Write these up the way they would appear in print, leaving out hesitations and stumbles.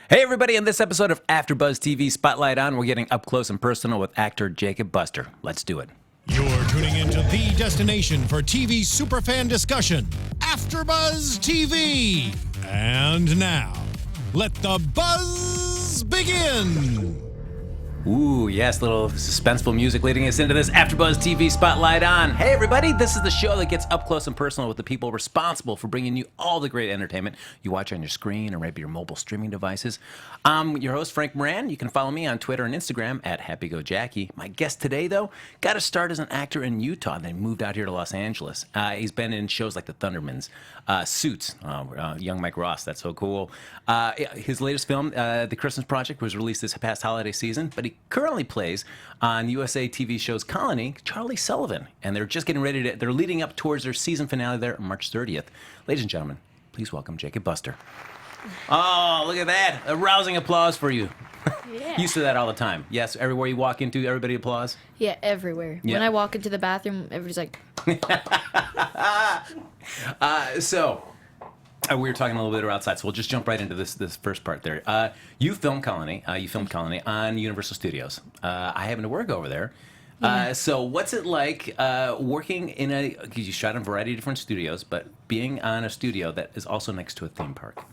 Hey everybody, in this episode of AFTERBUZZ TV Spotlight On, we're getting up close and personal with actor Jacob Buster. Let's do it. You're tuning into the destination for TV superfan discussion, AFTERBUZZ TV. And now, let the buzz begin. Ooh, yes, little suspenseful music leading us into this AFTERBUZZ TV Spotlight On. Hey everybody, this is the show that gets up close and personal with the people responsible for bringing you all the great entertainment you watch on your screen or maybe your mobile streaming devices. I'm your host, Frank Moran. You can follow me on Twitter and Instagram at HappyGoJackie. My guest today, though, got to start as an actor in Utah, then moved out here to Los Angeles. He's been in shows like the Thundermans, Suits, young Mike Ross, that's so cool. His latest film, The Christmas Project, was released this past holiday season, but he currently plays on USA TV show's Colony, Charlie Sullivan, and they're just getting ready to, they're leading up towards their season finale there on March 30th. Ladies and gentlemen, please welcome Jacob Buster. Oh, look at that. A rousing applause for you. Yeah. Used to that all the time. Yes, everywhere you walk into, everybody applause. Yeah, everywhere. Yeah. When I walk into the bathroom, everybody's like... We were talking a little bit outside, so we'll just jump right into this first part there. You filmed Colony on Universal Studios. I happen to work over there. So what's it like working in a, because you shot in a variety of different studios, but being on a studio that is also next to a theme park?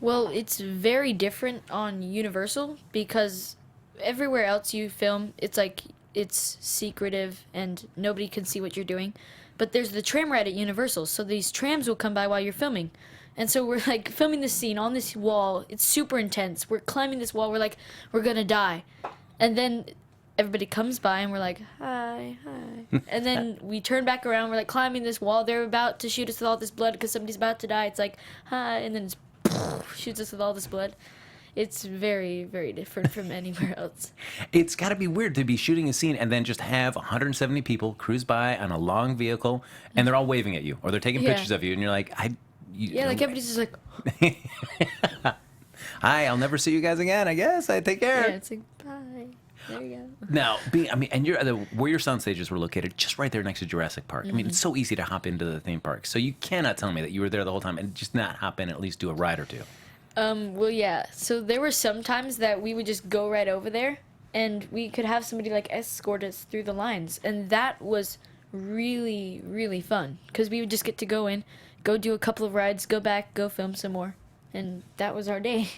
Well, it's very different on Universal because everywhere else you film, it's like it's secretive and nobody can see what you're doing. But there's the tram ride at Universal, so these trams will come by while you're filming. And so we're like filming this scene on this wall. It's super intense. We're climbing this wall. We're like, we're gonna die. And then everybody comes by and we're like, hi, hi. And then we turn back around. We're like climbing this wall. They're about to shoot us with all this blood because somebody's about to die. It's like, hi. And then it's shoots us with all this blood. It's very, very different from anywhere else. It's got to be weird to be shooting a scene and then just have 170 people cruise by on a long vehicle, and they're all waving at you, or they're taking pictures of you, and you're like, like everybody's just like, hi, I'll never see you guys again, I guess. I take care. yeah, it's like, bye. There you go. Now, and where your sound stages were located, just right there next to Jurassic Park. I mean, it's so easy to hop into the theme park. So you cannot tell me that you were there the whole time and just not hop in and at least do a ride or two. Well, yeah. So there were some times that we would just go right over there, and we could have somebody like escort us through the lines, and that was really, really fun because we would just get to go in, go do a couple of rides, go back, go film some more, and that was our day.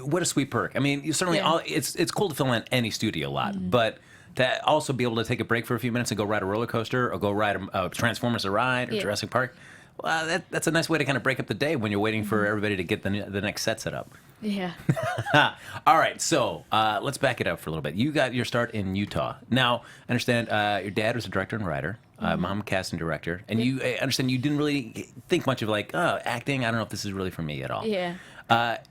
What a sweet perk. I mean, you certainly it's cool to film in any studio lot, but to also be able to take a break for a few minutes and go ride a roller coaster or go ride a Transformers ride or Jurassic Park. Well, that's a nice way to kind of break up the day when you're waiting for everybody to get the next set set up. Yeah. All right, so let's back it up for a little bit. You got your start in Utah. Now, I understand your dad was a director and writer, mom casting director, and I understand you didn't really think much of like, acting. I don't know if this is really for me at all. Yeah.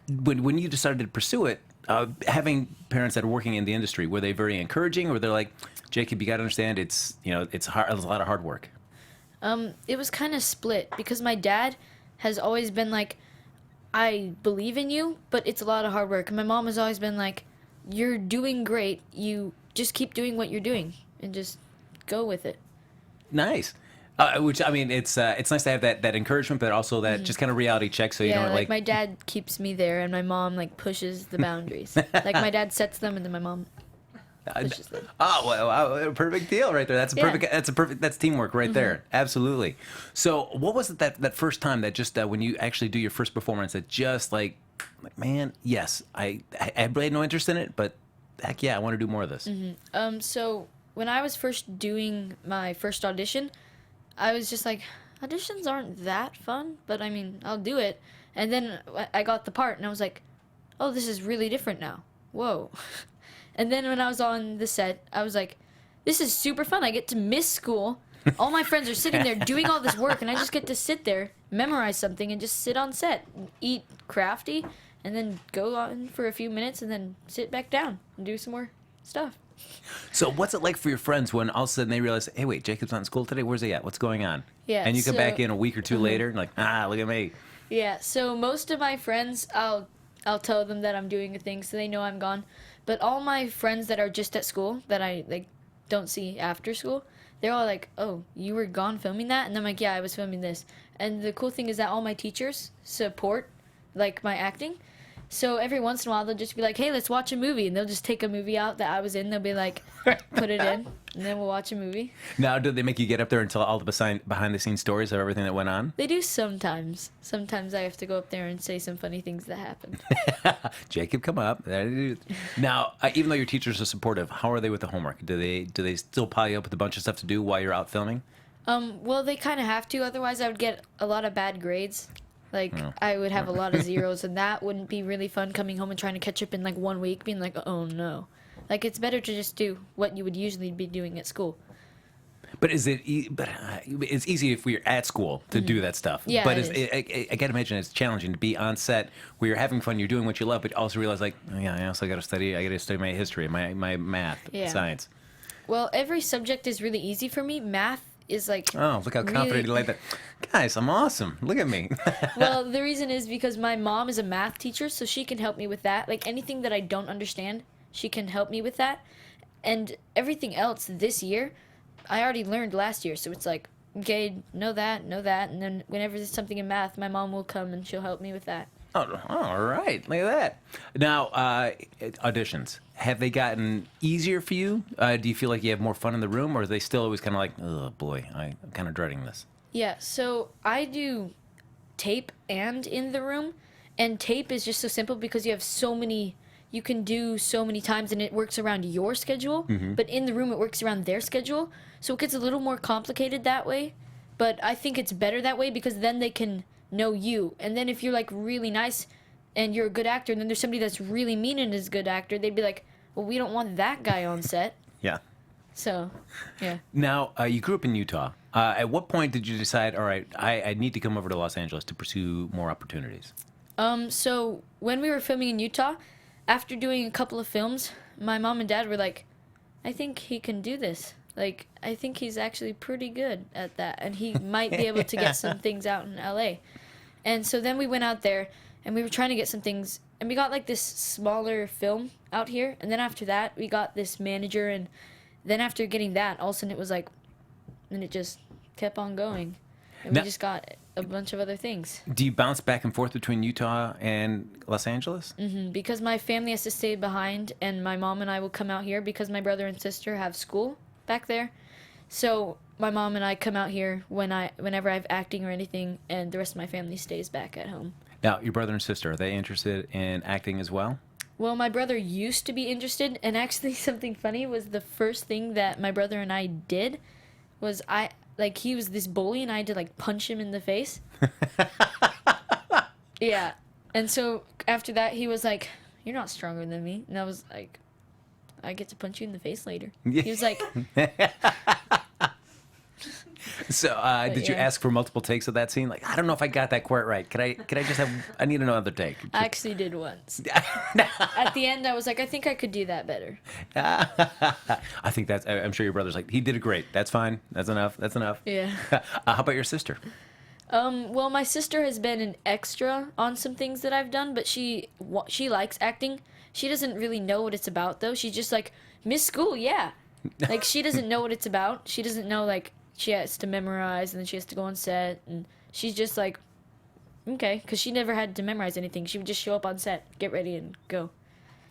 When you decided to pursue it, having parents that are working in the industry, were they very encouraging, or they're like, Jacob, you got to understand, it's hard, it's a lot of hard work. It was kind of split because my dad has always been like, I believe in you, but it's a lot of hard work. And my mom has always been like, you're doing great. You just keep doing what you're doing and just go with it. Nice. Which, I mean, it's nice to have that encouragement, but also that just kind of reality check so you don't like my dad keeps me there and my mom like pushes the boundaries. Like my dad sets them and then my mom pushes them. Oh, well, perfect deal right there. That's teamwork right there. Absolutely. So what was it that first time that just when you actually do your first performance that just like man, yes, I really had no interest in it, but heck yeah, I want to do more of this. So when I was first doing my first audition, I was just like, auditions aren't that fun, but I mean, I'll do it. And then I got the part and I was like, oh, this is really different now. Whoa. And then when I was on the set, I was like, this is super fun. I get to miss school. All my friends are sitting there doing all this work, and I just get to sit there, memorize something, and just sit on set, and eat crafty, and then go on for a few minutes, and then sit back down and do some more stuff. So what's it like for your friends when all of a sudden they realize, hey, wait, Jacob's not in school today? Where's he at? What's going on? Yeah. And you come back in a week or two later, and like, look at me. Yeah, so most of my friends, I'll tell them that I'm doing a thing, so they know I'm gone. But all my friends that are just at school, that I like don't see after school, they're all like, oh, you were gone filming that? And I'm like, yeah, I was filming this. And the cool thing is that all my teachers support, like, my acting. So every once in a while, they'll just be like, hey, let's watch a movie. And they'll just take a movie out that I was in. They'll be like, put it in, and then we'll watch a movie. Now, do they make you get up there and tell all the behind-the-scenes stories of everything that went on? They do sometimes. Sometimes I have to go up there and say some funny things that happen. Jacob, come up. Now, even though your teachers are supportive, how are they with the homework? Do they still pile you up with a bunch of stuff to do while you're out filming? Well, they kind of have to. Otherwise, I would get a lot of bad grades. Like, I would have a lot of zeros, and that wouldn't be really fun coming home and trying to catch up in, like, 1 week, being like, oh, no. Like, it's better to just do what you would usually be doing at school. But it's easy if we're at school to do that stuff. Yeah, but it I can't imagine it's challenging to be on set where you're having fun, you're doing what you love, but also realize, like, oh, yeah, I also got to study. I got to study my history, my math, science. Well, every subject is really easy for me. Math is like... Oh, look how confident you like that. Guys, I'm awesome. Look at me. Well, the reason is because my mom is a math teacher, so she can help me with that. Like, anything that I don't understand, she can help me with that. And everything else this year, I already learned last year, so it's like, okay, know that, and then whenever there's something in math, my mom will come and she'll help me with that. Oh, all right. Look at that. Now, auditions. Have they gotten easier for you? Do you feel like you have more fun in the room, or are they still always kind of like, oh, boy, I'm kind of dreading this? Yeah, so I do tape and in the room, and tape is just so simple because you have so many, you can do so many times, and it works around your schedule, but in the room it works around their schedule, so it gets a little more complicated that way, but I think it's better that way because then they can know you, and then if you're like really nice and you're a good actor, and then there's somebody that's really mean and is a good actor, they'd be like, well, we don't want that guy on set. Yeah. So, yeah. Now, you grew up in Utah. At what point did you decide, all right, I need to come over to Los Angeles to pursue more opportunities? So when we were filming in Utah, after doing a couple of films, my mom and dad were like, I think he can do this. Like, I think he's actually pretty good at that, and he might be able to get some things out in LA. And so then we went out there, and we were trying to get some things, and we got like this smaller film out here, and then after that, we got this manager, and then after getting that, all of a sudden it was like, and it just kept on going, and we just got a bunch of other things. Do you bounce back and forth between Utah and Los Angeles? Because my family has to stay behind, and my mom and I will come out here because my brother and sister have school back there. So my mom and I come out here whenever I have acting or anything, and the rest of my family stays back at home. Now, your brother and sister, are they interested in acting as well? Well, my brother used to be interested, and actually something funny was the first thing that my brother and I did was he was this bully, and I had to like punch him in the face. Yeah. And so after that, he was like, you're not stronger than me. And I was like, I get to punch you in the face later. He was like... So, did you ask for multiple takes of that scene? Like, I don't know if I got that quite right. Could I just have... I need another take. I actually did once. At the end, I was like, I think I could do that better. I think that's... I'm sure your brother's like, he did it great. That's fine. That's enough. That's enough. Yeah. How about your sister? Well, my sister has been an extra on some things that I've done, but she likes acting. She doesn't really know what it's about, though. She's just like, Miss School, yeah. Like, she doesn't know what it's about. She doesn't know, like, she has to memorize, and then she has to go on set, and she's just like, okay, because she never had to memorize anything. She would just show up on set, get ready, and go.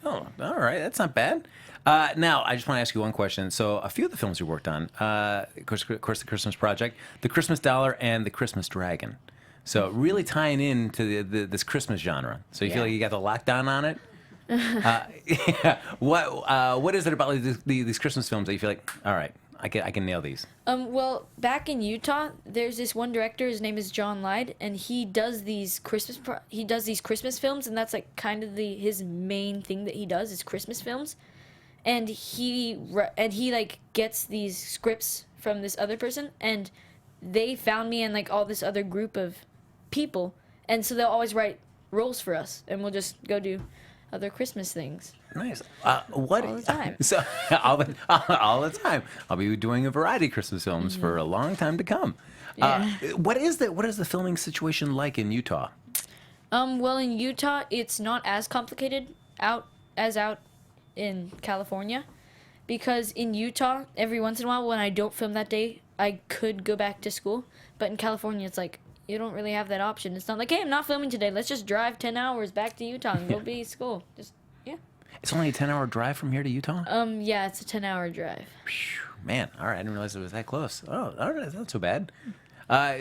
Oh, all right. That's not bad. Now, I just want to ask you one question. So, a few of the films you worked on, of course, The Christmas Project, The Christmas Dollar, and The Christmas Dragon. So, really tying into this Christmas genre. So, you feel like you got the lockdown on it? Yeah. What is it about these Christmas films that you feel like, all right, I can nail these? Well, back in Utah, there's this one director. His name is John Lyde, and he does these Christmas films, and that's like kind of his main thing that he does is Christmas films. And he like gets these scripts from this other person, and they found me and like all this other group of people, and so they'll always write roles for us, and we'll just go do other Christmas things. Nice. All the time. So all the time. I'll be doing a variety of Christmas films for a long time to come. Yeah. What is the filming situation like in Utah? Well, in Utah, it's not as complicated out in California, because in Utah, every once in a while when I don't film that day, I could go back to school. But in California, it's like you don't really have that option. It's not like, hey, I'm not filming today. Let's just drive 10 hours back to Utah and go be school. Just yeah. It's only a 10-hour drive from here to Utah? Yeah, it's a 10-hour drive. Phew, man, all right, I didn't realize it was that close. Oh, all right, that's not so bad.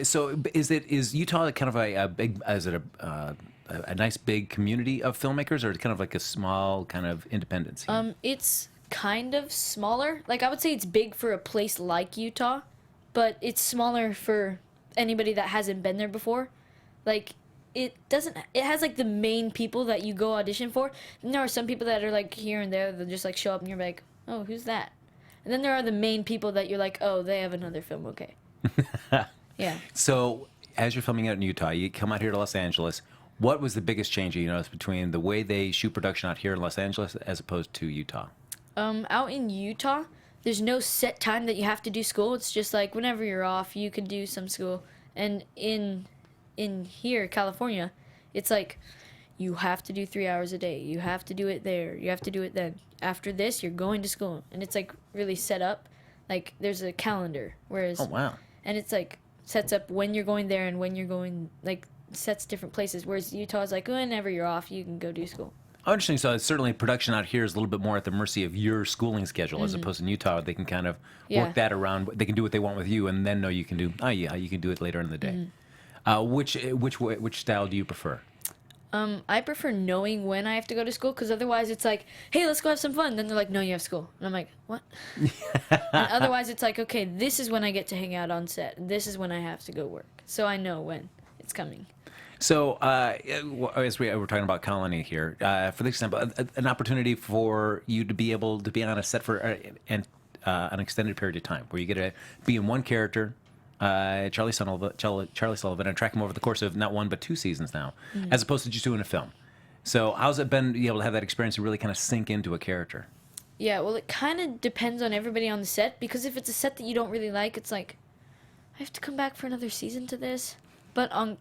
So is Utah kind of a big, is it a nice big community of filmmakers, or kind of like a small kind of independent scene? It's kind of smaller. Like, I would say it's big for a place like Utah, but it's smaller for anybody that hasn't been there before. Like, it has like the main people that you go audition for. And there are some people that are like here and there, they'll just like show up and you're like, oh, who's that? And then there are the main people that you're like, oh, they have another film, okay. Yeah. So as you're filming out in Utah, you come out here to Los Angeles. What was the biggest change you noticed between the way they shoot production out here in Los Angeles as opposed to Utah? Out in Utah, there's no set time that you have to do school. It's just like whenever you're off, you can do some school. And in here, California, it's like you have to do 3 hours a day. You have to do it there. You have to do it then. After this, you're going to school. And it's like really set up. Like there's a calendar. Whereas, Oh, wow. And it's like sets up when you're going there and when you're going, like sets different places. Whereas Utah's like whenever you're off, you can go do school. Oh, interesting. So it's certainly production out here is a little bit more at the mercy of your schooling schedule, as opposed to in Utah. They can kind of Yeah. work that around. They can do what they want with you, and then know you can do. Oh yeah, you can do it later in the day. Which style do you prefer? I prefer knowing when I have to go to school because otherwise it's like, hey, let's go have some fun. Then they're like, no, you have school. And I'm like, what? And otherwise it's like, okay, this is when I get to hang out on set. This is when I have to go work. So I know when it's coming. So, as we were talking about Colony here, for example, an opportunity for you to be able to be on a set for an extended period of time, where you get to be in one character, Charlie Sullivan, and track him over the course of not one but 2 seasons now, as opposed to just doing a film. So, how's it been to be able to have that experience to really kind of sink into a character? Yeah, well, it kind of depends on everybody on the set because if it's a set that you don't really like, it's like, I have to come back for another season to this. But on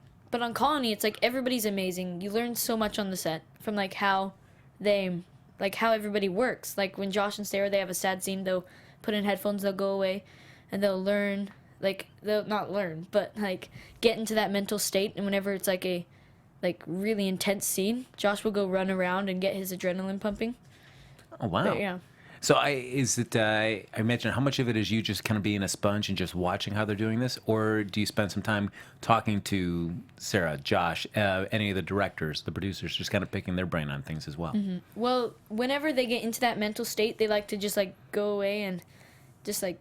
Colony, it's like everybody's amazing. You learn so much on the set from like how everybody works. Like when Josh and Sarah, they have a sad scene, they'll put in headphones, they'll go away, and they'll learn. Like they'll not learn, but like get into that mental state. And whenever it's like a really intense scene, Josh will go run around and get his adrenaline pumping. Oh wow! But, yeah. So I imagine how much of it is you just kind of being a sponge and just watching how they're doing this, or do you spend some time talking to Sarah, Josh, any of the directors, the producers, just kind of picking their brain on things as well? Mm-hmm. Well, whenever they get into that mental state, they like to just like go away and just like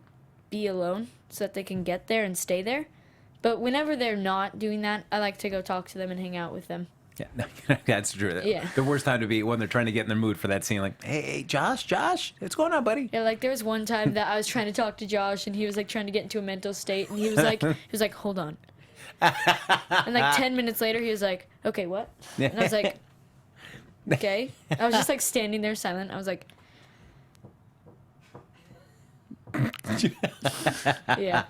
be alone so that they can get there and stay there. But whenever they're not doing that, I like to go talk to them and hang out with them. Yeah, that's true. Yeah. The worst time to be when they're trying to get in the mood for that scene, like, hey, Josh, what's going on, buddy? Yeah, like there was one time that I was trying to talk to Josh and he was like trying to get into a mental state and he was like, hold on. And like 10 minutes later, he was like, okay, what? And I was like, okay. I was just like standing there silent. I was like, yeah.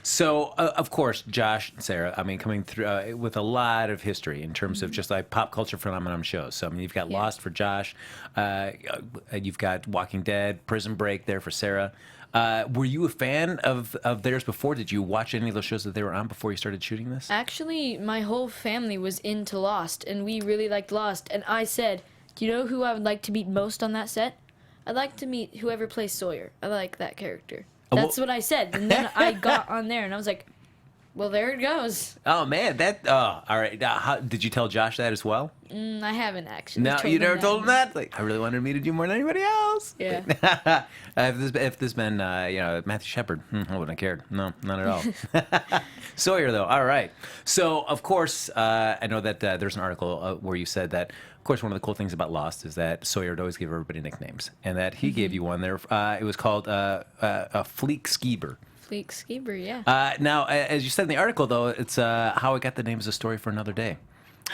So, of course, Josh and Sarah, I mean, coming through with a lot of history in terms of just like pop culture phenomenon shows. So, I mean, you've got Lost for Josh, you've got Walking Dead, Prison Break there for Sarah. Were you a fan of theirs before? Did you watch any of those shows that they were on before you started shooting this? Actually, my whole family was into Lost, and we really liked Lost. And I said, do you know who I would like to meet most on that set? I'd like to meet whoever plays Sawyer. I like that character. That's what I said. And then I got on there, and I was like, well, there it goes. Oh, man. All right. Did you tell Josh that as well? I haven't actually. No, you never told him that? Like, I really wanted to meet you more than anybody else. Yeah. if this been, Matthew Shepard, I wouldn't have cared. No, not at all. Sawyer, though. All right. So, of course, I know that there's an article where you said that, of course, one of the cool things about Lost is that Sawyer would always give everybody nicknames, and that he gave you one there. It was called a Fleek Skeeber. Fleek Skeeber, yeah. Now, as you said in the article, though, it's how I got the name is a story for another day.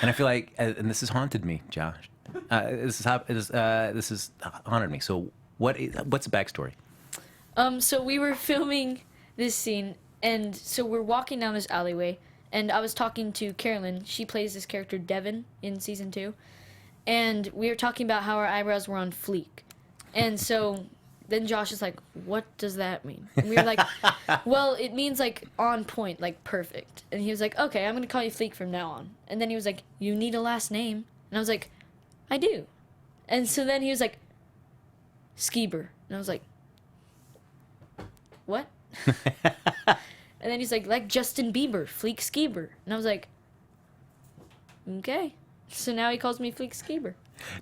And I feel like, and this has haunted me, Josh. This has haunted me. So what's the backstory? So we were filming this scene, and so we're walking down this alleyway, and I was talking to Carolyn. She plays this character, Devin, in season 2. And we were talking about how our eyebrows were on fleek. And so then Josh is like, what does that mean? And we were like, well, it means like on point, like perfect. And he was like, okay, I'm gonna call you Fleek from now on. And then he was like, you need a last name. And I was like, I do. And so then he was like, Skeeber. And I was like, what? And then he's like Justin Bieber, Fleek Skeeber. And I was like, okay. So now he calls me Fleek Skeeber.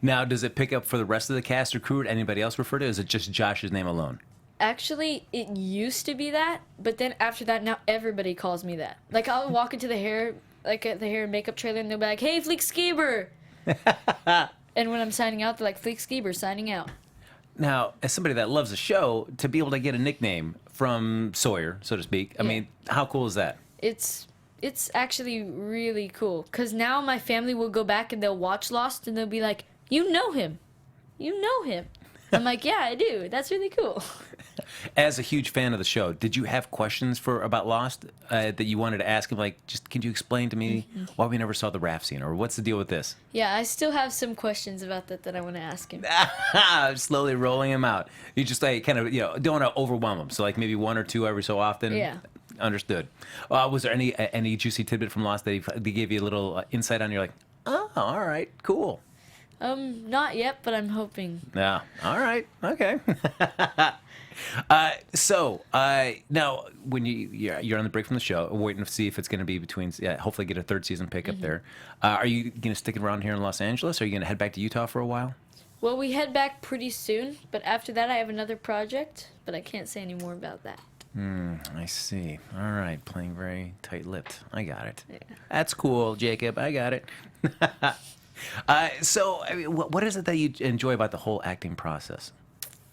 Now, does it pick up for the rest of the cast or crew? Or anybody else refer to? Or is it just Josh's name alone? Actually, it used to be that, but then after that, now everybody calls me that. Like, I'll walk into the hair, like at the hair and makeup trailer, and they'll be like, hey, Fleek Skeeber. And when I'm signing out, they're like, Fleek Skeeber, signing out. Now, as somebody that loves the show, to be able to get a nickname from Sawyer, so to speak, I mean, how cool is that? It's actually really cool, because now my family will go back and they'll watch Lost, and they'll be like, you know him. You know him. I'm like, yeah, I do. That's really cool. As a huge fan of the show, did you have questions about Lost that you wanted to ask him? Like, just can you explain to me why we never saw the raft scene, or what's the deal with this? Yeah, I still have some questions about that I want to ask him. Slowly rolling him out. You just like kind of don't want to overwhelm him. So like maybe one or two every so often. Yeah. Understood. Was there any juicy tidbit from Lost that they gave you a little insight on? You're like, oh, all right, cool. Not yet, but I'm hoping. Yeah. All right. Okay. So now, when you're on the break from the show, waiting to see if it's going to be between, hopefully get a third season pick up there. Are you going to stick around here in Los Angeles? Or are you going to head back to Utah for a while? Well, we head back pretty soon, but after that I have another project, but I can't say any more about that. I see. All right. Playing very tight-lipped. I got it. Yeah. That's cool, Jacob. I got it. So, I mean, what is it that you enjoy about the whole acting process?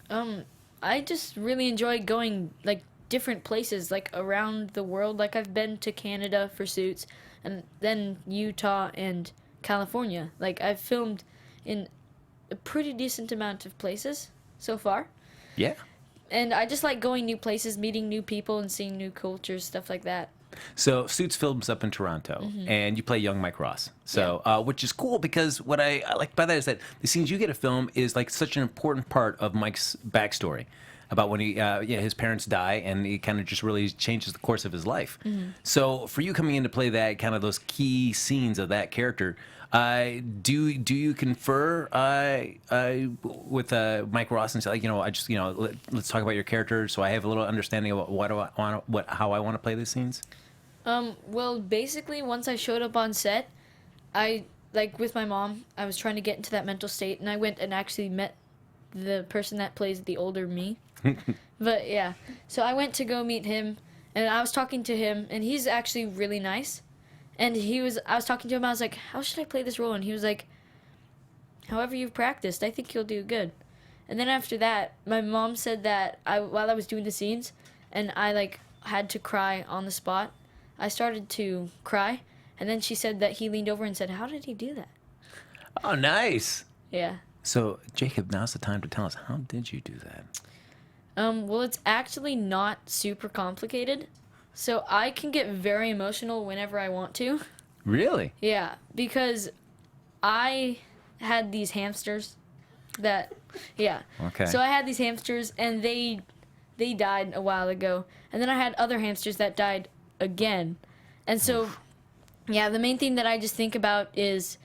I just really enjoy going like different places, like around the world. Like I've been to Canada for Suits, and then Utah and California. Like I've filmed in a pretty decent amount of places so far. Yeah. And I just like going new places, meeting new people, and seeing new cultures, stuff like that. So Suits films up in Toronto, and you play young Mike Ross. So, which is cool because what I like by that is that the scenes you get to film is like such an important part of Mike's backstory about when his parents die, and he kind of just really changes the course of his life. So for you coming in to play that kind of those key scenes of that character, do you confer with Mike Ross and say like, let's talk about your character so I have a little understanding of how I want to play these scenes? Well, basically, once I showed up on set, with my mom, I was trying to get into that mental state, and I went and actually met the person that plays the older me. But yeah, so I went to go meet him, and I was talking to him, and he's actually really nice. And I was talking to him, I was like, how should I play this role? And he was like, however you've practiced, I think you'll do good. And then after that, my mom said that while I was doing the scenes, and I had to cry on the spot, I started to cry, and then she said that he leaned over and said, how did he do that? Oh, nice. Yeah. So, Jacob, now's the time to tell us, how did you do that? Well, it's actually not super complicated. So I can get very emotional whenever I want to. Really? Yeah, because I had these hamsters Okay. So I had these hamsters, and they died a while ago. And then I had other hamsters that died again. And so, the main thing that I just think about is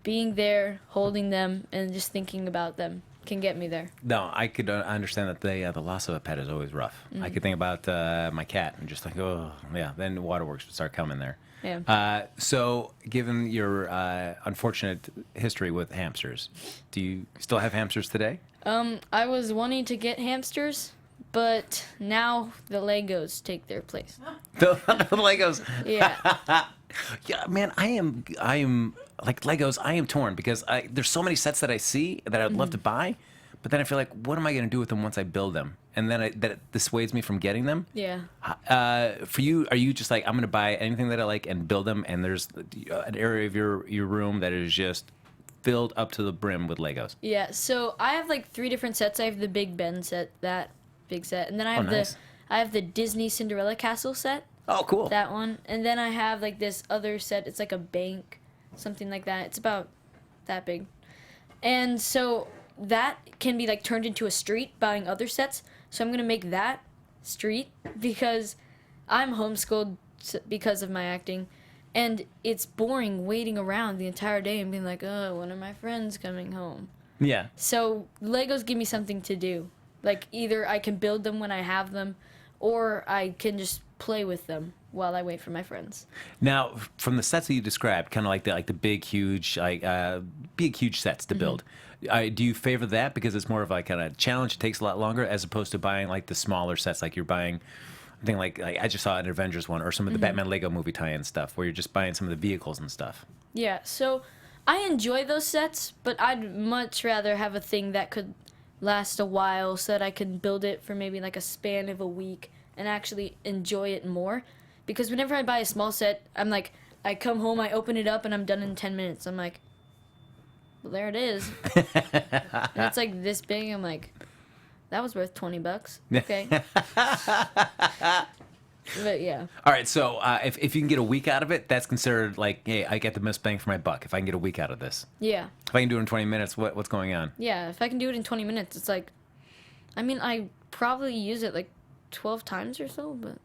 being there, holding them, and just thinking about them can get me there. No, I could understand that the loss of a pet is always rough. I could think about my cat and just like, oh, yeah, then the waterworks would start coming there. Yeah. So, given your unfortunate history with hamsters, do you still have hamsters today? I was wanting to get hamsters, but now the Legos take their place. The Legos. Yeah. Yeah, man, I am like Legos. I am torn because there's so many sets that I see that I'd love to buy, but then I feel like, what am I going to do with them once I build them? And then that dissuades me from getting them. Yeah. For you, are you just like, I'm going to buy anything that I like and build them, and there's an area of your room that is just filled up to the brim with Legos? Yeah. So I have 3 different sets. I have the Big Ben set, that big set, and then I have nice. I have the Disney Cinderella Castle set. Oh, cool. That one, and then I have this other set. It's like a bank, something like that. It's about that big, and so that can be like turned into a street buying other sets. So I'm gonna make that street because I'm homeschooled because of my acting, and it's boring waiting around the entire day and being like, oh, when are my friends coming home? Yeah. So Legos give me something to do. Like either I can build them when I have them, or I can just play with them while I wait for my friends. Now, from the sets that you described, kind of like the big, huge sets to build. Do you favor that because it's more of like kind of challenge? It takes a lot longer as opposed to buying like the smaller sets, like you're buying. I think like I just saw an Avengers one or some of the Batman Lego movie tie-in stuff where you're just buying some of the vehicles and stuff. Yeah, so I enjoy those sets, but I'd much rather have a thing that could last a while so that I can build it for maybe like a span of a week and actually enjoy it more. Because whenever I buy a small set, I'm like, I come home, I open it up, and I'm done in 10 minutes. I'm like, well, there it is. And it's like this big. I'm like, that was worth $20. Okay. But yeah. All right, so if you can get a week out of it, that's considered like, hey, I get the most bang for my buck. If I can get a week out of this. Yeah. If I can do it in 20 minutes, what's going on? Yeah, if I can do it in 20 minutes, it's like, I mean, I probably use it like 12 times or so, but...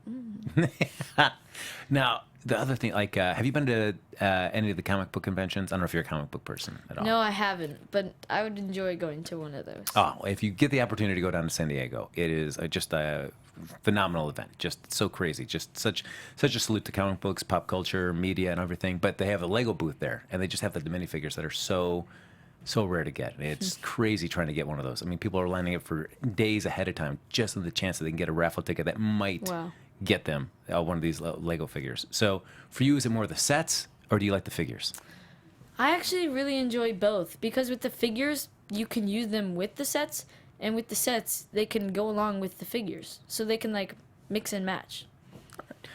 Now, the other thing, like, have you been to any of the comic book conventions? I don't know if you're a comic book person at all. No, I haven't, but I would enjoy going to one of those. Oh, if you get the opportunity to go down to San Diego, it is just a phenomenal event. Just so crazy. Just such a salute to comic books, pop culture, media, and everything. But they have a Lego booth there, and they just have the minifigures that are so rare to get. It's crazy trying to get one of those. I mean, people are lining up for days ahead of time just on the chance that they can get a raffle ticket that might get them one of these Lego figures. So for you, is it more the sets or do you like the figures? I actually really enjoy both because with the figures, you can use them with the sets, and with the sets, they can go along with the figures. So they can like mix and match.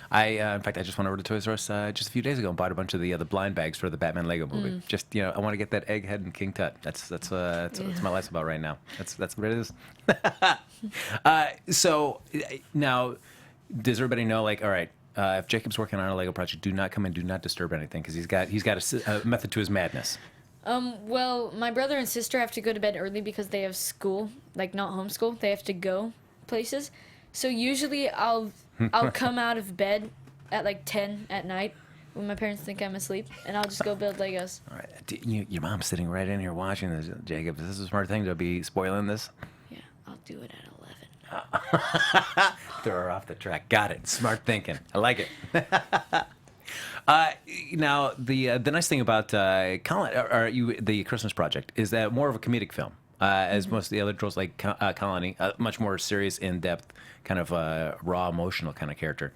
In fact, I just went over to Toys R Us just a few days ago and bought a bunch of the blind bags for the Batman Lego movie. Just I want to get that Egghead and King Tut. That's what my life's about right now. That's what it is. So now, does everybody know? Like, all right, if Jacob's working on a Lego project, do not come in, do not disturb anything, because he's got a method to his madness. Well, my brother and sister have to go to bed early because they have school, like not homeschool. They have to go places. So usually I'll come out of bed at like 10 at night when my parents think I'm asleep, and I'll just go build Legos. All right. Your mom's sitting right in here watching this, Jacob. Is this a smart thing to be spoiling this? Yeah, I'll do it at 11. Throw her off the track. Got it. Smart thinking. I like it. Now, the nice thing about the Christmas Project is that more of a comedic film. As most of the other trolls, like Colony, much more serious, in-depth, kind of raw, emotional kind of character.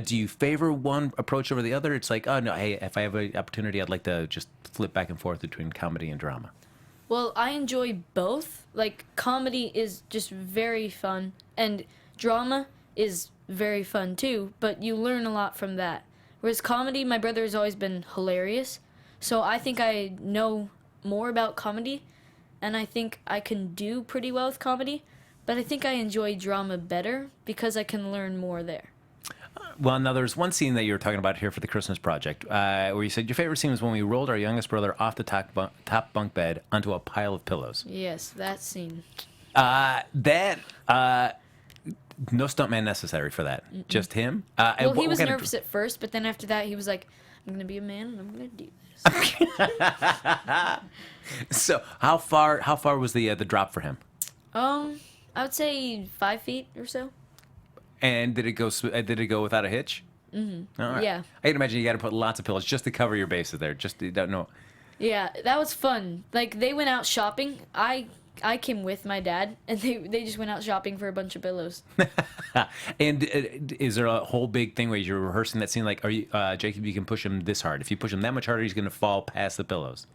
Do you favor one approach over the other? It's like, oh, no, hey, if I have an opportunity, I'd like to just flip back and forth between comedy and drama. Well, I enjoy both. Like, comedy is just very fun, and drama is very fun, too, but you learn a lot from that. Whereas comedy, my brother has always been hilarious, so I think I know more about comedy, and I think I can do pretty well with comedy, but I think I enjoy drama better because I can learn more there. Well, now there's one scene that you were talking about here for the Christmas Project, where you said your favorite scene was when we rolled our youngest brother off the top bunk bed onto a pile of pillows. Yes, that scene. No stuntman necessary for that. Just him. Well, he was nervous at first, but then after that, he was like, "I'm gonna be a man, and I'm gonna do this." So how far was the drop for him? I would say 5 feet or so. And did it go without a hitch? Mm-hmm. All right. Yeah. I can imagine you got to put lots of pillows just to cover your bases there. Just you don't know. Yeah, that was fun. Like they went out shopping. I came with my dad, and they just went out shopping for a bunch of pillows. And is there a whole big thing where you're rehearsing that scene? Like, are you Jacob? You can push him this hard. If you push him that much harder, he's going to fall past the pillows.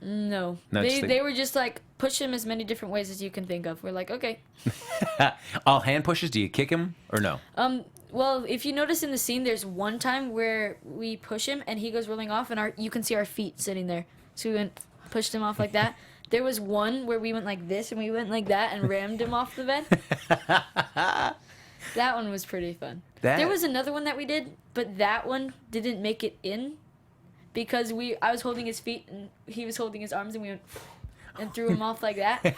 No, they were just like, push him as many different ways as you can think of. We're like, okay. All hand pushes? Do you kick him or no? Well, if you notice in the scene, there's one time where we push him and he goes rolling off, and you can see our feet sitting there. So we pushed him off like that. There was one where we went like this and we went like that and rammed him off the bed. That one was pretty fun. There was another one that we did, but that one didn't make it in because I was holding his feet and he was holding his arms, and we went. and threw him off like that.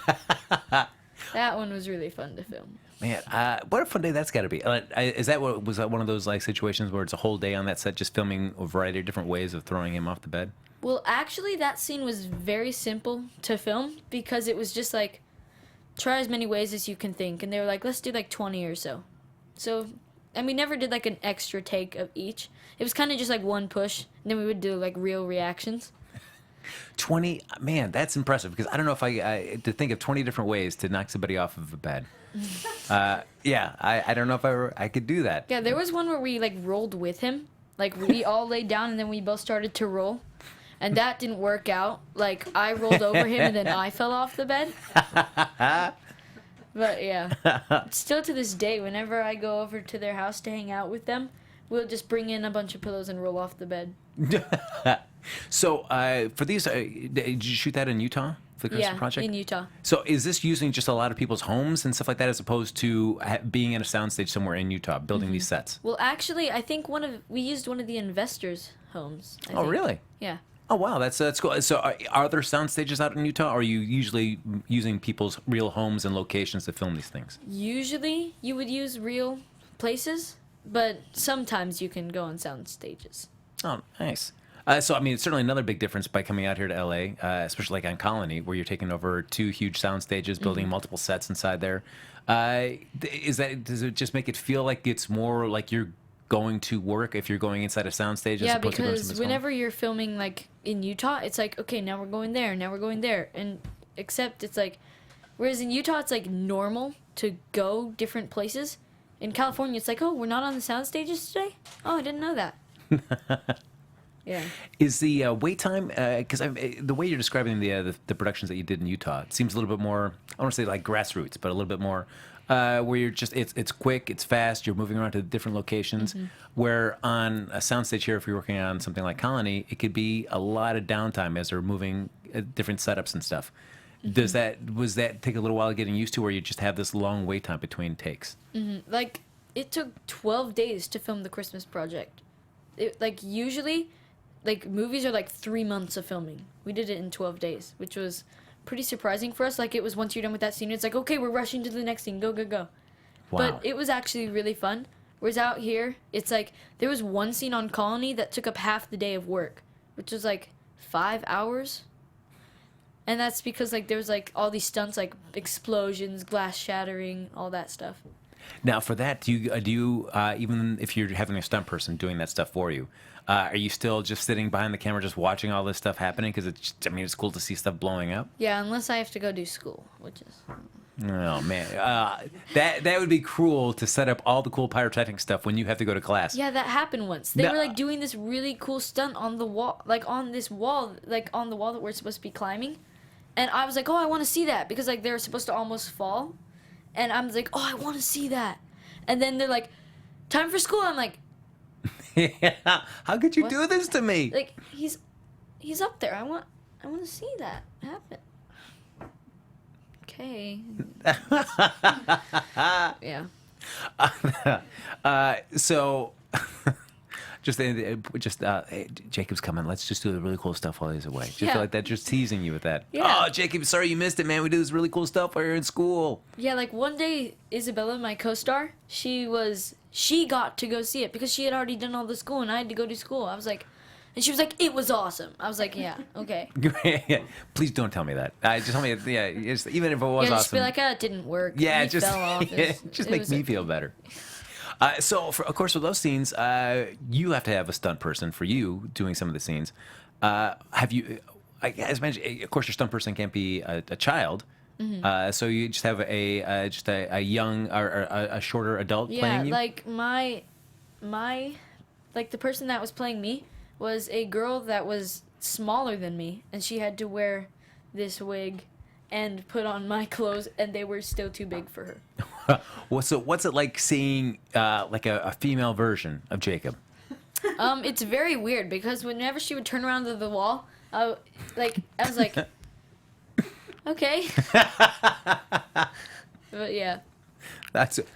That one was really fun to film. Man, what a fun day that's got to be. Was that one of those like situations where it's a whole day on that set just filming a variety of different ways of throwing him off the bed? Well, actually, that scene was very simple to film because it was just like, try as many ways as you can think. And they were like, let's do like 20 or so. So, and we never did like an extra take of each. It was kind of just like one push, and then we would do like real reactions. 20, man, that's impressive because I don't know if I to think of 20 different ways to knock somebody off of a bed. Yeah, I don't know if I could do that. Yeah, there was one where we like rolled with him. Like we all laid down and then we both started to roll. And that didn't work out. Like I rolled over him and then I fell off the bed. But yeah, still to this day, whenever I go over to their house to hang out with them, we'll just bring in a bunch of pillows and roll off the bed. So for these, did you shoot that in Utah? For the Christmas project? In Utah. So is this using just a lot of people's homes and stuff like that, as opposed to being in a soundstage somewhere in Utah, building these sets? Well, actually, I think we used one of the investors' homes. I Oh, think. really? Yeah. Oh, wow, that's cool. So are there sound stages out in Utah, or are you usually using people's real homes and locations to film these things? Usually, you would use real places, but sometimes you can go on sound stages. Oh, nice. So, I mean, it's certainly another big difference by coming out here to L.A., especially like on Colony, where you're taking over 2 huge sound stages, building multiple sets inside there. Does it just make it feel like it's more like you're going to work if you're going inside a soundstage as opposed to going to because whenever you're filming like in Utah, it's like, okay, now we're going there, now we're going there, and except it's like, whereas in Utah it's like normal to go different places. In California, it's like, oh, we're not on the sound stages today. Oh, I didn't know that. Yeah. Is the wait time, because the way you're describing the productions that you did in Utah, it seems a little bit more, I want to say like grassroots, but a little bit more where you're just, it's quick, it's fast, you're moving around to different locations, where on a soundstage here, if you're working on something like Colony, it could be a lot of downtime as they're moving different setups and stuff. Was that take a little while getting used to, where you just have this long wait time between takes? Like, it took 12 days to film the Christmas project. Like, usually, like, movies are like 3 months of filming. We did it in 12 days, which was pretty surprising for us. Like, it was once you're done with that scene, it's like, okay, we're rushing to the next scene, go, go, go. Wow. But it was actually really fun. Whereas out here, it's like, there was one scene on Colony that took up half the day of work, which was like 5 hours. And that's because, like, there was, like, all these stunts, like, explosions, glass shattering, all that stuff. Now, for that, do you even if you're having a stunt person doing that stuff for you, are you still just sitting behind the camera just watching all this stuff happening? Because it's cool to see stuff blowing up. Yeah, unless I have to go do school, which is... Oh, man. That would be cruel to set up all the cool pyrotechnic stuff when you have to go to class. Yeah, that happened once. They were, like, doing this really cool stunt on the wall, like, on this wall, like, on the wall that we're supposed to be climbing. And I was like, oh, I want to see that, because, like, they were supposed to almost fall. And I'm like, oh, I want to see that. And then they're like, time for school. I'm like... Yeah. How could you What? do this to me? Like, he's up there. I want to see that happen. Okay. Yeah. So... Hey, Jacob's coming. Let's just do the really cool stuff while he's away. Just Yeah. feel like that, just teasing you with that. Yeah. Oh, Jacob, sorry you missed it, man. We did this really cool stuff while you're in school. Yeah, like one day, Isabella, my co-star, she got to go see it because she had already done all the school and I had to go to school. I was like, and she was like, it was awesome. I was like, yeah, okay. Please don't tell me that. Just tell me, even if it was Yeah, awesome. just be like, oh, it didn't work. Yeah, He just fell off. just make me feel better. So, of course, with those scenes, you have to have a stunt person for you doing some of the scenes. Have you, as mentioned, of course, your stunt person can't be a child. So you just have a young or a shorter adult playing you? Yeah, like my, like the person that was playing me was a girl that was smaller than me, and she had to wear this wig and put on my clothes, and they were still too big for her. What's it like seeing like a female version of Jacob? It's very weird because whenever she would turn around to the wall, I was like, okay. But yeah.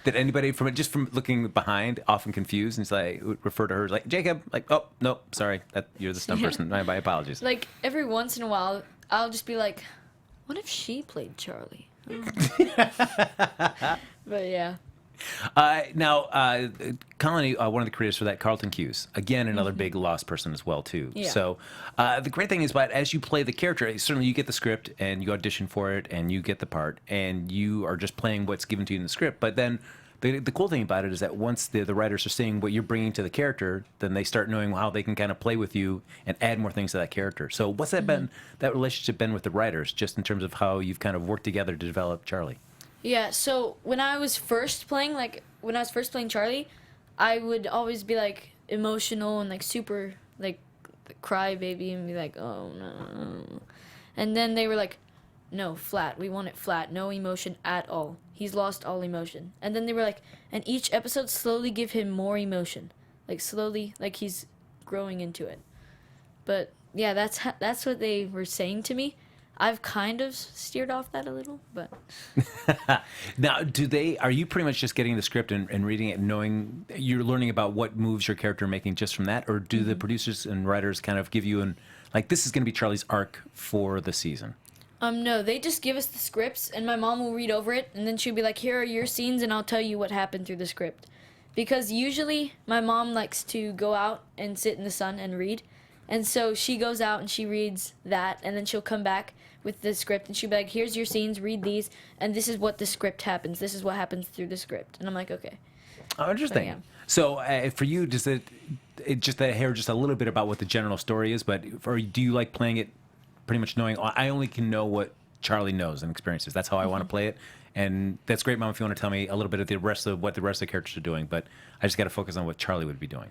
Did anybody from looking behind often confused and say refer to her as like Jacob, like, oh nope, sorry, that you're the stunt person. My apologies. Like every once in a while, I'll just be like, What if she played Charlie? But yeah. Now, Colony, one of the creators for that, Carlton Cuse, again, another big lost person as well, too. Yeah. So the great thing is, but as you play the character, certainly you get the script and you audition for it and you get the part and you are just playing what's given to you in the script. But then the cool thing about it is that once the writers are seeing what you're bringing to the character, then they start knowing how they can kind of play with you and add more things to that character. So what's that been, that relationship been with the writers, just in terms of how you've kind of worked together to develop Charlie? Yeah, so when I was first playing Charlie, I would always be like emotional and like super like cry baby and be like, oh no. And then they were like, no, flat. We want it flat. No emotion at all. He's lost all emotion. And then they were like, and each episode slowly give him more emotion. Like slowly, like he's growing into it. But yeah, that's what they were saying to me. I've kind of steered off that a little, but... Now, are you pretty much just getting the script and reading it and knowing, you're learning about what moves your character are making just from that? Or do the producers and writers kind of give you like, this is going to be Charlie's arc for the season? No, they just give us the scripts, and my mom will read over it, and then she'll be like, here are your scenes, and I'll tell you what happened through the script. Because usually, my mom likes to go out and sit in the sun and read, and so she goes out and she reads that, and then she'll come back with the script, and she'll be like, here's your scenes, read these, and this is what the script happens. This is what happens through the script. And I'm like, okay. Oh, interesting. Yeah. So for you, does it just hear just a little bit about what the general story is, or do you like playing it pretty much knowing, I only can know what Charlie knows and experiences. That's how I want to play it. And that's great, Mom, if you want to tell me a little bit of what the rest of the characters are doing, but I just got to focus on what Charlie would be doing.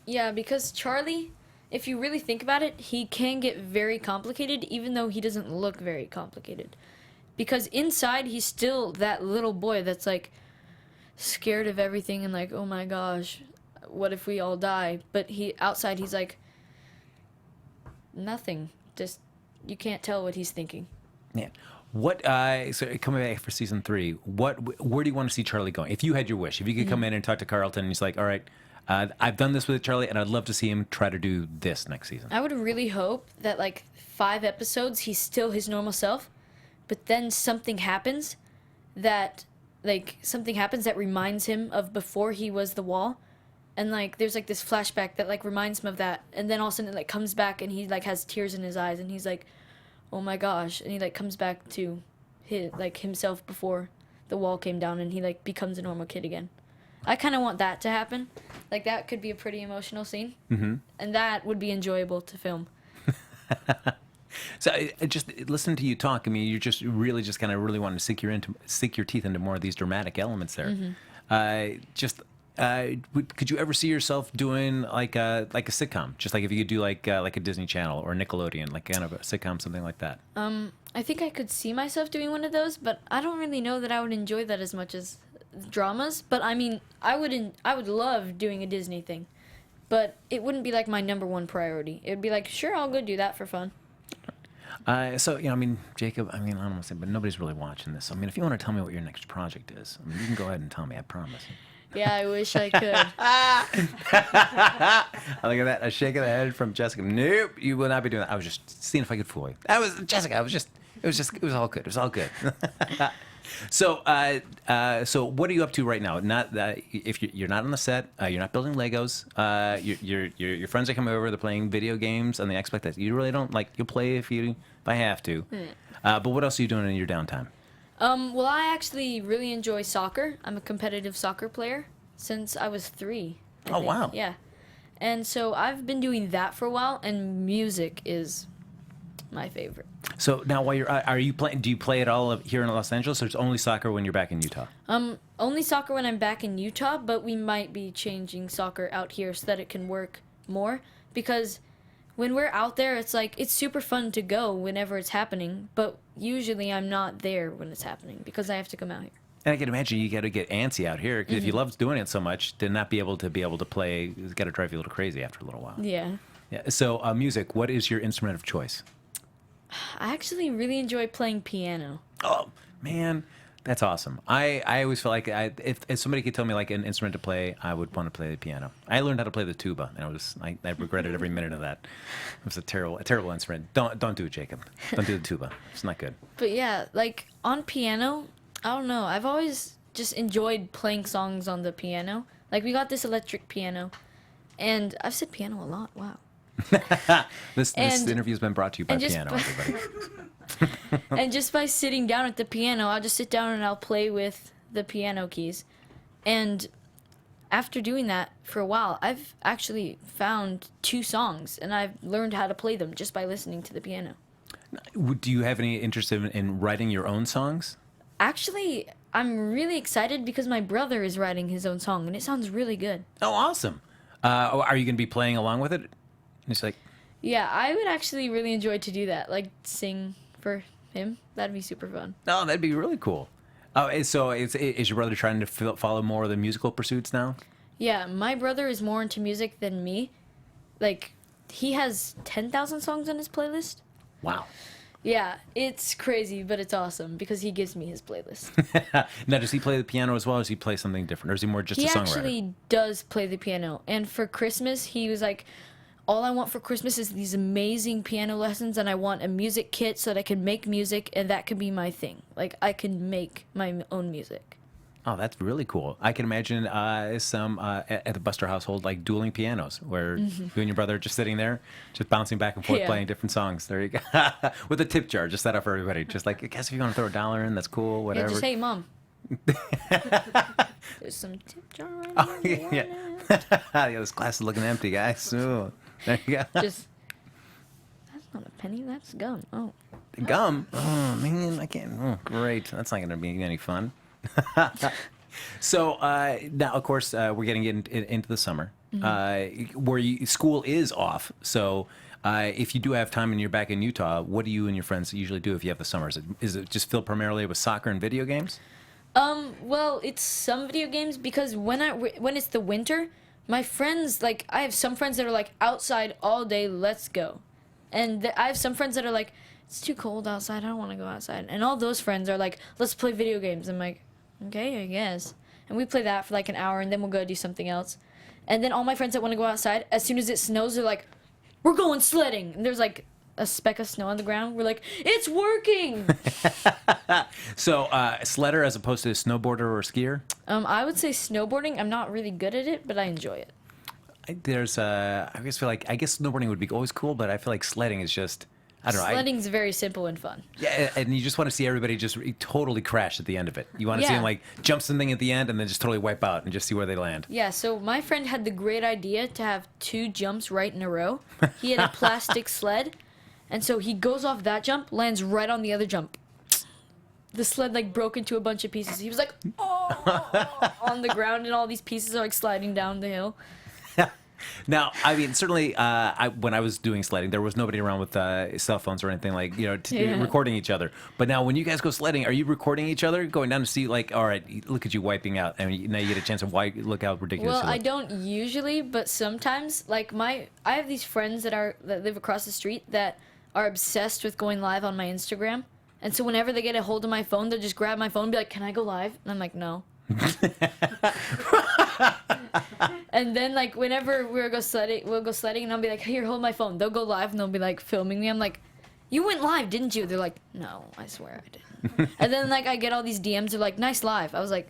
Yeah, because Charlie, if you really think about it, he can get very complicated, even though he doesn't look very complicated. Because inside, he's still that little boy that's, like, scared of everything and like, oh my gosh, what if we all die? But outside, he's like, nothing. Just, you can't tell what he's thinking. Yeah. So coming back for season 3, where do you want to see Charlie going? If you had your wish, if you could come in and talk to Carlton and he's like, all right, I've done this with Charlie, and I'd love to see him try to do this next season. I would really hope that, like, 5 episodes, he's still his normal self, but then something happens that reminds him of before he was the Wall, and, like, there's, like, this flashback that, like, reminds him of that, and then all of a sudden it, like, comes back, and he, like, has tears in his eyes, and he's like, oh my gosh, and he, like, comes back to himself before the Wall came down, and he, like, becomes a normal kid again. I kind of want that to happen. Like, that could be a pretty emotional scene. Mm-hmm. And that would be enjoyable to film. So just listening to you talk, I mean, you're just really just kind of really wanting to sink your teeth into more of these dramatic elements there. Mm-hmm. Could you ever see yourself doing like a sitcom? Just like if you could do like a Disney Channel or Nickelodeon, like kind of a sitcom, something like that. I think I could see myself doing one of those, but I don't really know that I would enjoy that as much as dramas. But I mean, I would love doing a Disney thing, but it wouldn't be like my #1 priority. It would be like, sure, I'll go do that for fun. So, I mean, Jacob, I mean, I don't want to say, but nobody's really watching this. I mean, if you want to tell me what your next project is, I mean, you can go ahead and tell me, I promise. Yeah, I wish I could. I look at that, a shake of the head from Jessica. Nope, you will not be doing that. I was just seeing if I could fool you. That was Jessica. It was all good. It was all good. So what are you up to right now? Not if you're not on the set, you're not building Legos. Your friends are coming over. They're playing video games, and they expect that you really don't like. You'll play if I have to. But what else are you doing in your downtime? Well, I actually really enjoy soccer. I'm a competitive soccer player since I was 3. I think. Wow! Yeah, and so I've been doing that for a while, and music is my favorite. So now, while are you playing? Do you play at all here in Los Angeles, or it's only soccer when you're back in Utah? Only soccer when I'm back in Utah, but we might be changing soccer out here so that it can work more. Because when we're out there, it's like it's super fun to go whenever it's happening, but usually I'm not there when it's happening because I have to come out here. And I can imagine you got to get antsy out here because if you love doing it so much, to not be able to play, it's got to drive you a little crazy after a little while. Yeah. Yeah. So music. What is your instrument of choice? I actually really enjoy playing piano. Oh man, That's awesome. I always feel like if somebody could tell me like an instrument to play, I would want to play the piano. I learned how to play the tuba, and I regretted every minute of that. It was a terrible instrument. Don't do it, Jacob. Don't do the tuba. It's not good. But yeah, like on piano, I don't know. I've always just enjoyed playing songs on the piano. Like we got this electric piano, and I've said piano a lot. Wow. This interview has been brought to you by and just piano, by- everybody. And just by sitting down at the piano, I'll just sit down and I'll play with the piano keys. And after doing that for a while, I've actually found 2 songs, and I've learned how to play them just by listening to the piano. Do you have any interest in writing your own songs? Actually, I'm really excited because my brother is writing his own song, and it sounds really good. Oh, awesome. Are you going to be playing along with it? And it's like, Yeah, I would actually really enjoy to do that, like sing for him. That'd be super fun. oh, that'd be really cool. Oh, so is your brother trying to follow more of the musical pursuits now? Yeah, my brother is more into music than me. Like, he has 10,000 songs on his playlist. Wow. Yeah, it's crazy, but it's awesome because he gives me his playlist. Now, does he play the piano as well, or does he play something different, or is he more just He a songwriter? actually does play the piano. And for Christmas, he was like, all I want for Christmas is these amazing piano lessons, and I want a music kit so that I can make music, and that can be my thing. Like, I can make my own music. Oh, that's really cool. I can imagine some at the Buster household, like dueling pianos, where you and your brother are just sitting there, just bouncing back and forth, Yeah. playing different songs. There you go. With a tip jar, just set up for everybody. Just like, I guess if you want to throw $1 in, that's cool, Yeah, whatever. just, hey, Mom. There's some tip jar right Oh, here. yeah. Yeah, this glass is looking empty, guys. Ooh, there you go. Just, that's not a penny, that's gum. Oh. Gum? Oh, man, I can't. Oh, great. That's not going to be any fun. So now, of course, we're getting into the summer, where school is off. So if you do have time and you're back in Utah, what do you and your friends usually do if you have the summers? Is it just filled primarily with soccer and video games? Well, it's some video games because when it's the winter, my friends, like, I have some friends that are like, outside all day, let's go. And I have some friends that are like, it's too cold outside, I don't want to go outside. And all those friends are like, let's play video games. I'm like, okay, I guess. And we play that for like an hour, and then we'll go do something else. And then all my friends that want to go outside, as soon as it snows, they're like, we're going sledding. And there's like a speck of snow on the ground. We're like, it's working. So sledder as opposed to snowboarder or skier? I would say snowboarding. I'm not really good at it, but I enjoy it. There's I just feel like, I guess snowboarding would be always cool, but I feel like sledding is just, I don't know. Sledding's very simple and fun. Yeah, and you just want to see everybody just totally crash at the end of it. You want to see Yeah. them like jump something at the end and then just totally wipe out and just see where they land. Yeah, so my friend had the great idea to have 2 jumps right in a row. He had a plastic sled, and so he goes off that jump, lands right on the other jump. The sled like broke into a bunch of pieces. He was like, oh, on the ground, and all these pieces are like sliding down the hill. Now, I mean, certainly, when I was doing sledding, there was nobody around with cell phones or anything like, Yeah. recording each other. But now, when you guys go sledding, are you recording each other, going down to see, like, all right, look at you wiping out, and now you get a chance of look how ridiculous Well, you look. I don't usually, but sometimes, like I have these friends that live across the street that are obsessed with going live on my Instagram, and so whenever they get a hold of my phone, they'll just grab my phone and be like, "Can I go live?" And I'm like, "No." And then like whenever we'll go sledding, and I'll be like, "Here, hold my phone." They'll go live and they'll be like filming me. I'm like, "You went live, didn't you?" They're like, "No, I swear I didn't." And then like I get all these DMs. They're like, "Nice live." I was like,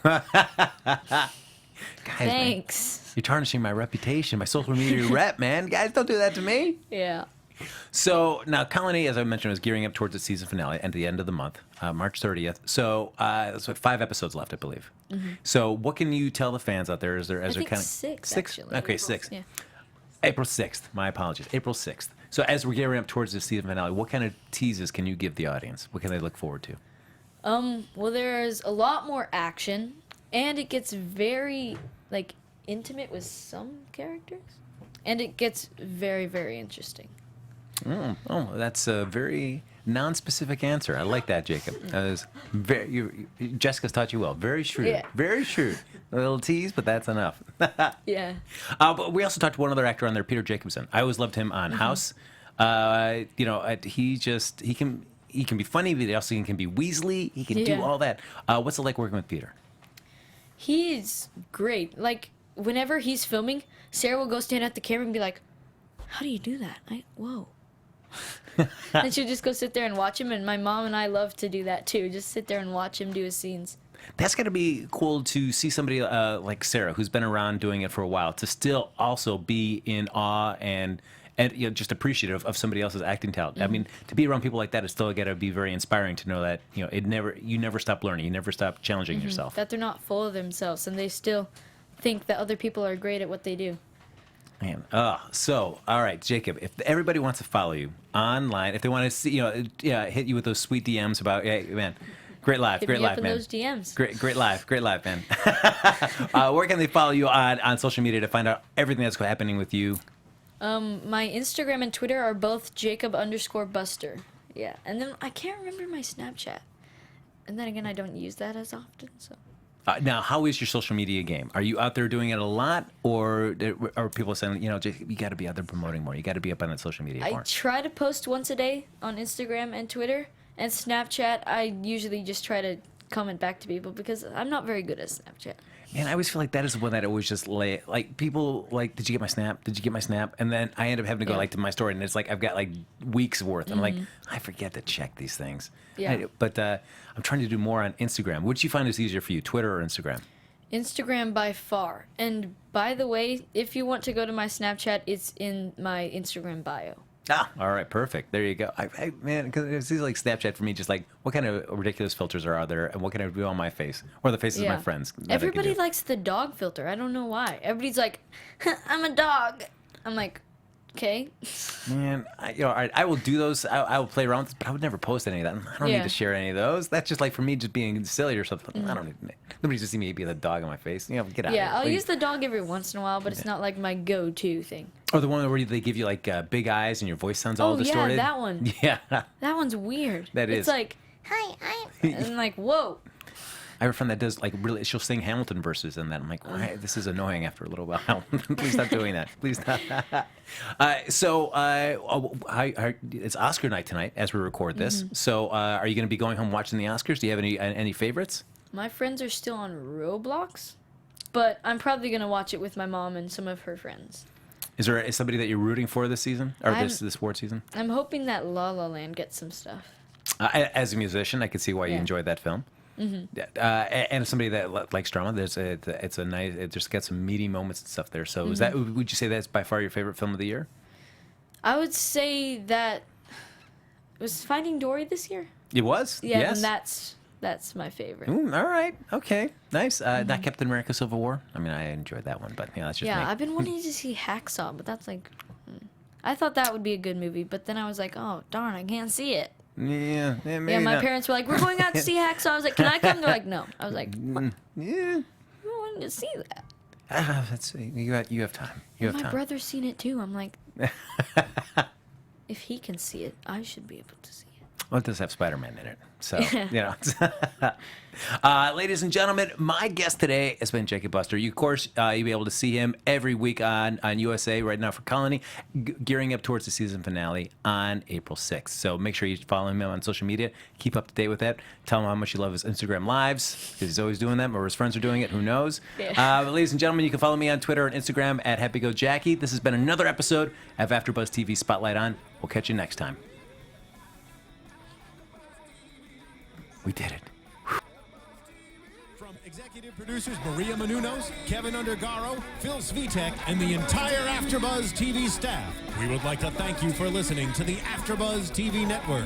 Guys, man, "Thanks." you're tarnishing my reputation, my social media rep, man. Guys, don't do that to me. Yeah. So now Colony, as I mentioned, is gearing up towards the season finale at the end of the month, March 30th. So there's like 5 episodes left, I believe. So what can you tell the fans out there? As they're think kind of 6, six? actually. Okay, 6. Yeah. April 6th. My apologies. April 6th. So as we're gearing up towards the season finale, what kind of teases can you give the audience? What can they look forward to? Well, there's a lot more action, and it gets very like intimate with some characters, and it gets very, very interesting. Oh, that's a very non-specific answer. I like that, Jacob. That is Jessica's taught you well. Very shrewd. Yeah. Very shrewd. A little tease, but that's enough. Yeah. But we also talked to one other actor on there, Peter Jacobson. I always loved him on House. He he can be funny, but he also can be Weasley. He can do all that. What's it like working with Peter? He's great. Like, whenever he's filming, Sarah will go stand at the camera and be like, how do you do that? Whoa. And she'll just go sit there and watch him, and my mom and I love to do that too. Just sit there and watch him do his scenes. That's got to be cool to see somebody like Sarah, who's been around doing it for a while, to still also be in awe and just appreciative of somebody else's acting talent. I mean, to be around people like that, it's still got to be very inspiring to know that you never stop learning, you never stop challenging yourself. That they're not full of themselves, and they still think that other people are great at what they do. Man, so all right, Jacob. If everybody wants to follow you online, if they want to see, hit you with those sweet DMs about, hey, man, great live, Hit great me up live, in man. those DMs. Great live, man. Where can they follow you on social media to find out everything that's happening with you? My Instagram and Twitter are both Jacob_Buster. Yeah, and then I can't remember my Snapchat. And then again, I don't use that as often, so. Now, how is your social media game? Are you out there doing it a lot, or are people saying, Jacob, you got to be out there promoting more? You got to be up on that social media more? I try to post once a day on Instagram and Twitter, and Snapchat, I usually just try to comment back to people because I'm not very good at Snapchat. Man, I always feel like that is the one that always just like people like, did you get my snap? Did you get my snap? And then I end up having to go to my story, and it's like I've got like weeks worth. I'm like, I forget to check these things. Yeah. But I'm trying to do more on Instagram. Which you find is easier for you, Twitter or Instagram? Instagram by far. And by the way, if you want to go to my Snapchat, it's in my Instagram bio. All right, perfect. There you go. Man, because it seems like Snapchat for me, just like what kind of ridiculous filters are there, and what can I do on my face or the faces of my friends? Everybody likes the dog filter. I don't know why. Everybody's like, I'm a dog. I'm like, okay. Man, I will do those. I will play around with this, but I would never post any of that. I don't need to share any of those. That's just like for me, just being silly or something. I don't need. Nobody's just see me be the dog on my face. Get out of here. Yeah, I'll please. use the dog every once in a while, but it's not like my go-to thing. Or the one where they give you like big eyes and your voice sounds all distorted. Yeah, that one. Yeah. That one's weird. It's like, hi, and like, whoa. I have a friend that does like really. She'll sing Hamilton verses, and then I'm like, why? This is annoying after a little while. Please stop doing that. Please stop. It's Oscar night tonight as we record this. So, are you going to be going home watching the Oscars? Do you have any favorites? My friends are still on Roblox, but I'm probably going to watch it with my mom and some of her friends. Is there somebody that you're rooting for this season or this award season? I'm hoping that La La Land gets some stuff. As a musician, I could see why you enjoyed that film. Mm-hmm. And somebody that likes drama, it's a nice. It just got some meaty moments and stuff there. So, would you say that's by far your favorite film of the year? I would say that was Finding Dory this year. It was. Yeah, yes. and that's my favorite. Ooh, all right. Okay. Nice. Not Captain America: Civil War. I mean, I enjoyed that one, but that's just me. I've been wanting to see Hacksaw, but that's like, I thought that would be a good movie, but then I was like, oh darn, I can't see it. Yeah, maybe Yeah, my not. parents were like, we're going out to see Hacksaw. I was like, can I come? They're like, no. I was like, what? Yeah. I wanted to see that. Let's see. You have time. You have My time. brother's seen it too. I'm like, if he can see it, I should be able to see it. Well, it does have Spider-Man in it. So, ladies and gentlemen, my guest today has been Jacob Buster. You, of course, you'll be able to see him every week on USA right now for Colony, gearing up towards the season finale on April 6th. So make sure you follow him on social media. Keep up to date with that. Tell him how much you love his Instagram lives, because he's always doing them, or his friends are doing it. Who knows? Yeah. Ladies and gentlemen, you can follow me on Twitter and Instagram at HappyGoJackie. This has been another episode of AfterBuzz TV Spotlight On. We'll catch you next time. We did it. From executive producers Maria Menounos, Kevin Undergaro, Phil Svitek, and the entire AfterBuzz TV staff, we would like to thank you for listening to the AfterBuzz TV network.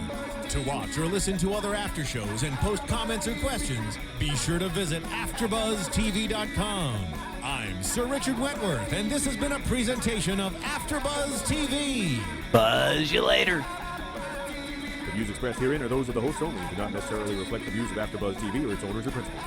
To watch or listen to other after shows and post comments or questions, be sure to visit AfterBuzzTV.com. I'm Sir Richard Wentworth, and this has been a presentation of AfterBuzz TV. Buzz you later. The views expressed herein are those of the hosts only and do not necessarily reflect the views of AfterBuzz TV or its owners or principals.